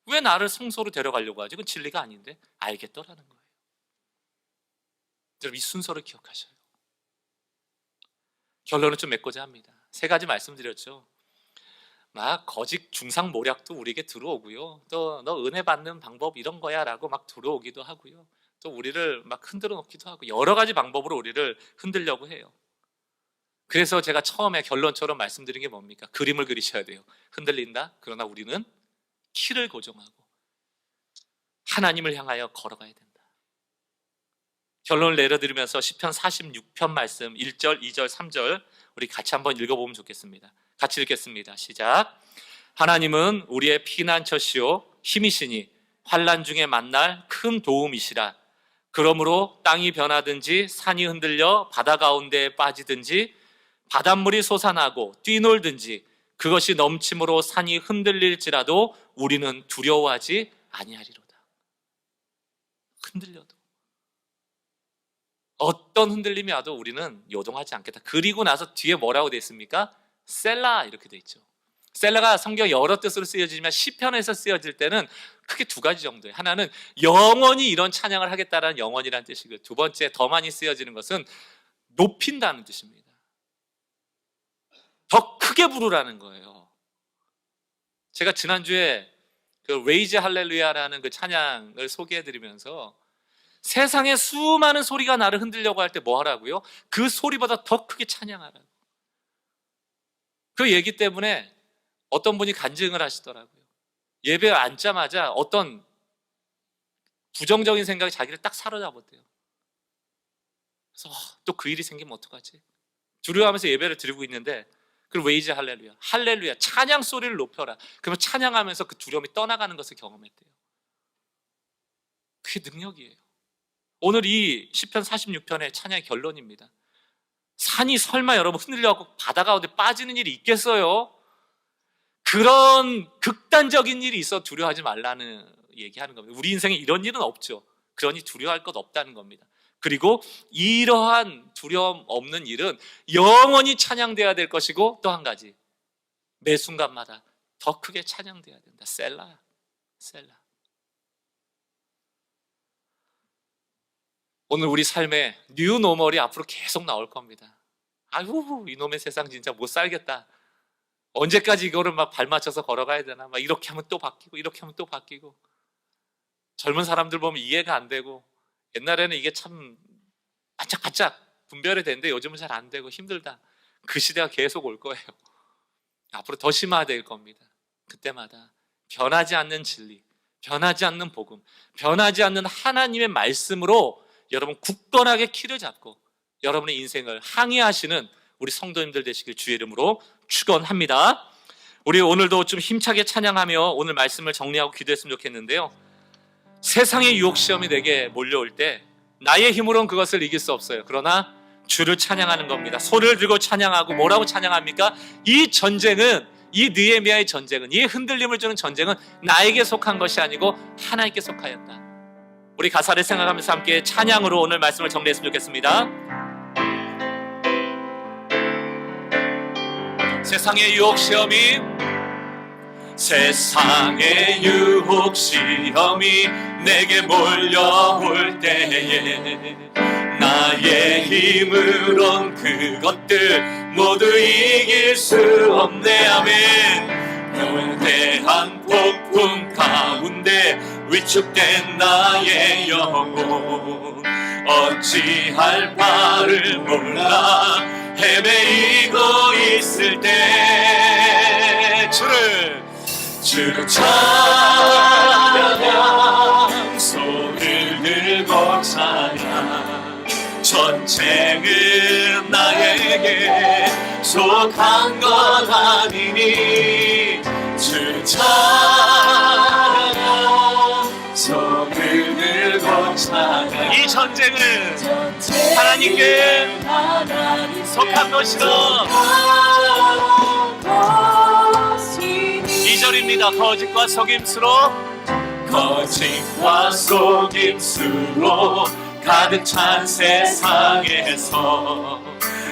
왜 나를 성소로 데려가려고 하지? 그건 진리가 아닌데 알겠더라는 거예요. 여러분, 이 순서를 기억하셔요. 결론을 좀 맺고자 합니다. 세 가지 말씀드렸죠. 막 거짓 중상모략도 우리에게 들어오고요. 또 너 은혜 받는 방법 이런 거야 라고 막 들어오기도 하고요. 또 우리를 막 흔들어 놓기도 하고 여러 가지 방법으로 우리를 흔들려고 해요. 그래서 제가 처음에 결론처럼 말씀드린 게 뭡니까? 그림을 그리셔야 돼요. 흔들린다? 그러나 우리는 키를 고정하고 하나님을 향하여 걸어가야 된다. 결론을 내려드리면서 시편 46편 말씀 1절, 2절, 3절 우리 같이 한번 읽어보면 좋겠습니다. 같이 읽겠습니다. 시작. 하나님은 우리의 피난처시요 힘이시니 환난 중에 만날 큰 도움이시라. 그러므로 땅이 변하든지 산이 흔들려 바다 가운데에 빠지든지 바닷물이 솟아나고 뛰놀든지 그것이 넘침으로 산이 흔들릴지라도 우리는 두려워하지 아니하리로다. 흔들려도 어떤 흔들림이 와도 우리는 요동하지 않겠다. 그리고 나서 뒤에 뭐라고 되어 있습니까? 셀라 이렇게 되어 있죠. 셀라가 성경 여러 뜻으로 쓰여지지만 시편에서 쓰여질 때는 크게 두 가지 정도예요. 하나는 영원히 이런 찬양을 하겠다라는 영원이라는 뜻이고요. 두 번째 더 많이 쓰여지는 것은 높인다는 뜻입니다. 더 크게 부르라는 거예요. 제가 지난주에 그 레이즈 할렐루야라는 그 찬양을 소개해드리면서 세상에 수많은 소리가 나를 흔들려고 할 때 뭐 하라고요? 그 소리보다 더 크게 찬양하라고. 그 얘기 때문에 어떤 분이 간증을 하시더라고요. 예배에 앉자마자 어떤 부정적인 생각이 자기를 딱 사로잡았대요. 그래서 또 그 일이 생기면 어떡하지? 두려워하면서 예배를 드리고 있는데 그 레이즈 할렐루야, 할렐루야, 찬양 소리를 높여라. 그러면 찬양하면서 그 두려움이 떠나가는 것을 경험했대요. 그게 능력이에요. 오늘 이 시편 46편의 찬양의 결론입니다. 산이 설마 여러분 흔들려갖고 바다 가운데 빠지는 일이 있겠어요? 그런 극단적인 일이 있어 두려워하지 말라는 얘기하는 겁니다. 우리 인생에 이런 일은 없죠. 그러니 두려워할 것 없다는 겁니다. 그리고 이러한 두려움 없는 일은 영원히 찬양돼야 될 것이고 또 한 가지 매 순간마다 더 크게 찬양돼야 된다. 셀라, 셀라. 오늘 우리 삶에 뉴 노멀이 앞으로 계속 나올 겁니다. 아유, 이놈의 세상 진짜 못 살겠다. 언제까지 이거를 막 발맞춰서 걸어가야 되나? 막 이렇게 하면 또 바뀌고 이렇게 하면 또 바뀌고. 젊은 사람들 보면 이해가 안 되고 옛날에는 이게 참 바짝바짝 분별이 되는데 요즘은 잘 안 되고 힘들다. 그 시대가 계속 올 거예요. 앞으로 더 심화될 겁니다. 그때마다 변하지 않는 진리, 변하지 않는 복음, 변하지 않는 하나님의 말씀으로 여러분 굳건하게 키를 잡고 여러분의 인생을 항해하시는 우리 성도님들 되시길 주의 이름으로 축원합니다. 우리 오늘도 좀 힘차게 찬양하며 오늘 말씀을 정리하고 기도했으면 좋겠는데요. 세상의 유혹 시험이 내게 몰려올 때 나의 힘으로는 그것을 이길 수 없어요. 그러나 주를 찬양하는 겁니다. 소리를 들고 찬양하고 뭐라고 찬양합니까? 이 전쟁은, 이 느헤미야의 전쟁은, 이 흔들림을 주는 전쟁은 나에게 속한 것이 아니고 하나님께 속하였다. 우리 가사를 생각하면서 함께 찬양으로 오늘 말씀을 정리했으면 좋겠습니다. 세상의 유혹 시험이, 세상의 유혹 시험이 내게 몰려올 때에 나의 힘으론 그것들 모두 이길 수 없네. 아멘. 거대한 폭풍 가운데 위축된 나의 영혼 어찌할 바를 몰라 헤매이고 있을 때 주를 찬양 손을 들고 찬양 전쟁은 나에게 속한 것 아니니 주를 찬양 손을 들고 찬양. 이 전쟁은 하나님께 속한 것이라. 2절입니다. 거짓과 속임수로 가득 찬 세상에서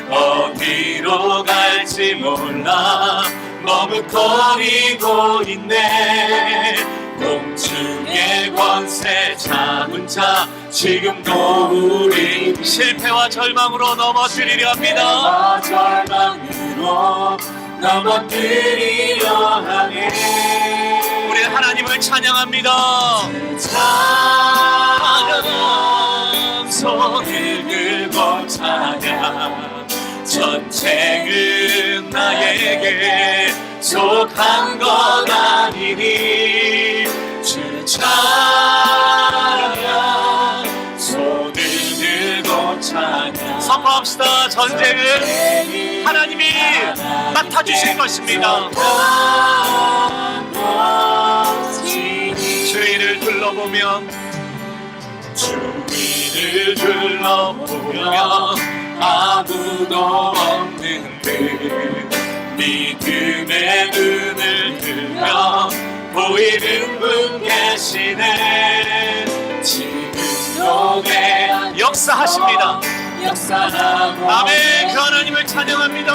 어디로 갈지 몰라 머뭇거리고 있네. 공중의 권세 잡은 자 지금도 우리 실패와 절망으로 넘어뜨리려 합니다. 절망으로 넘어뜨리려 하네. 우리 하나님을 찬양합니다. 찬양 손을 들고 찬양. 전쟁은 나에게 속한 것 아니니 주 찬양 손을 들고 찬양. 선포합시다. 전쟁은 하나님이 맡아주실 것입니다. 주위를 둘러보면 아무도 없는 듯 믿음의 눈을 들면 보이는 분 계시네. 지금도 내 역사하십니다. 아멘. 그 하나님을 찬양합니다.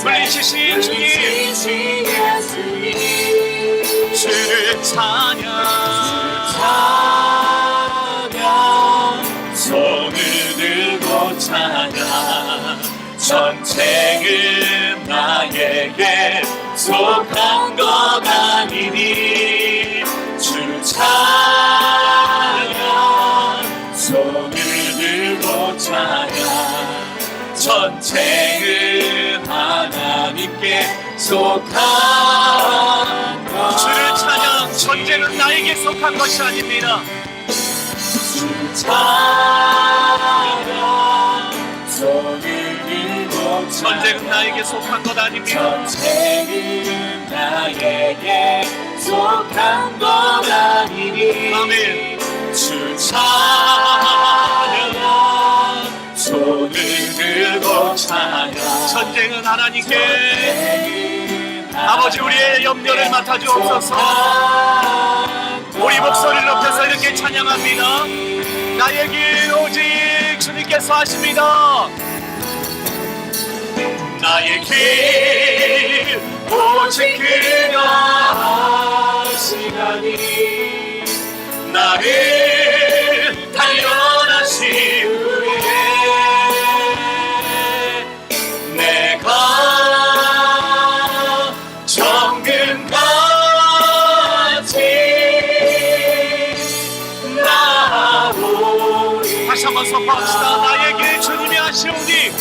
물리치신 주님 주를 찬양. 손을 들고 찬양. 전쟁은 나에게 속한 것 아니니 주 찬양 손을 들고 찬양. 전쟁은 하나님께 속한 것. 주를 찬양. 전쟁은 나에게 속한 것이 아닙니다. 전쟁은 나에게 속한 것 아닙니다. 전쟁은 나에게 속한 것 아니니 아멘. 주 찬양 손을 들고 찬양. 전쟁은 하나님께. 아버지 우리의 염려를 맡아주옵소서. 우리 목소리를 높여서 이렇게 찬양합니다. 나의 길 오직 주님께서 하십니다. 나의 길 오직 그가 하시나니 나를 단련하시우에 내가 정금같이 나오리. 다시 한번 선포합시다. 나의 길 주님이 하시오니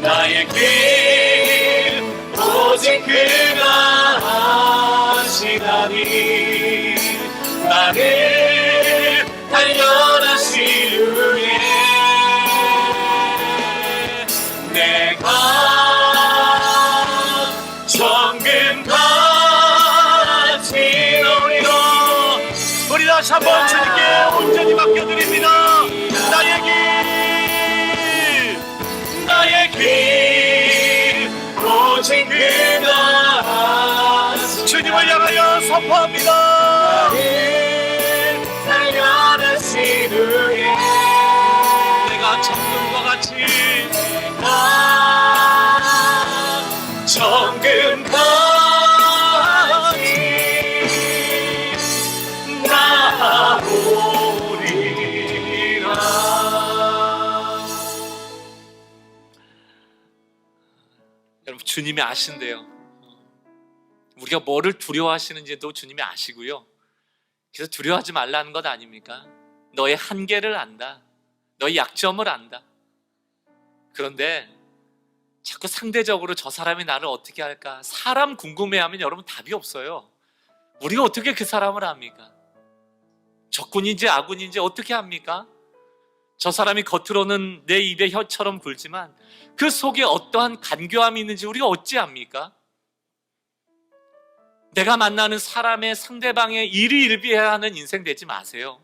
나의 길 오직 그가 하시나니 나를 단련하시우에 내가 정금같이 나오리라. 우리 다시 한번 주님께 온전히 맡겨드립니다. 나의 길 오직 그가 주님을 향하여 선포합니다. 나를 단련하시우에 내가 정금과 같이 정금같이 나오리라. 여러분 주님이 아신대요. 우리가 뭐를 두려워하시는지도 주님이 아시고요. 그래서 두려워하지 말라는 것 아닙니까? 너의 한계를 안다. 너의 약점을 안다. 그런데 자꾸 상대적으로 저 사람이 나를 어떻게 할까? 사람 궁금해하면 여러분 답이 없어요. 우리가 어떻게 그 사람을 압니까? 적군인지 아군인지 어떻게 합니까? 저 사람이 겉으로는 내 입에 혀처럼 굴지만 그 속에 어떠한 간교함이 있는지 우리가 어찌 압니까? 내가 만나는 사람의 상대방의 일희일비해하는 인생 되지 마세요.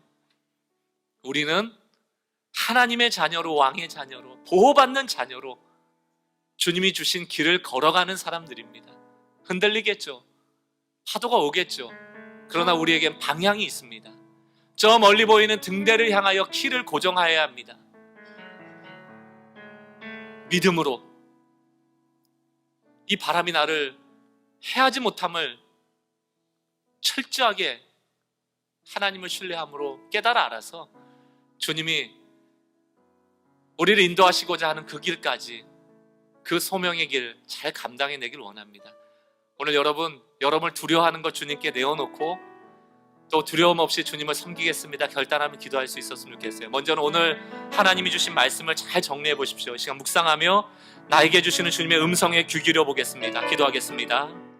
우리는 하나님의 자녀로, 왕의 자녀로, 보호받는 자녀로 주님이 주신 길을 걸어가는 사람들입니다. 흔들리겠죠. 파도가 오겠죠. 그러나 우리에겐 방향이 있습니다. 저 멀리 보이는 등대를 향하여 키를 고정하여야 합니다. 믿음으로 이 바람이 나를 해하지 못함을 철저하게 하나님을 신뢰함으로 깨달아 알아서 주님이 우리를 인도하시고자 하는 그 길까지, 그 소명의 길 잘 감당해내길 원합니다. 오늘 여러분을 두려워하는 것 주님께 내어놓고 또 두려움 없이 주님을 섬기겠습니다 결단하며 기도할 수 있었으면 좋겠어요. 먼저는 오늘 하나님이 주신 말씀을 잘 정리해 보십시오. 이 시간 묵상하며 나에게 주시는 주님의 음성에 귀 기울여 보겠습니다. 기도하겠습니다.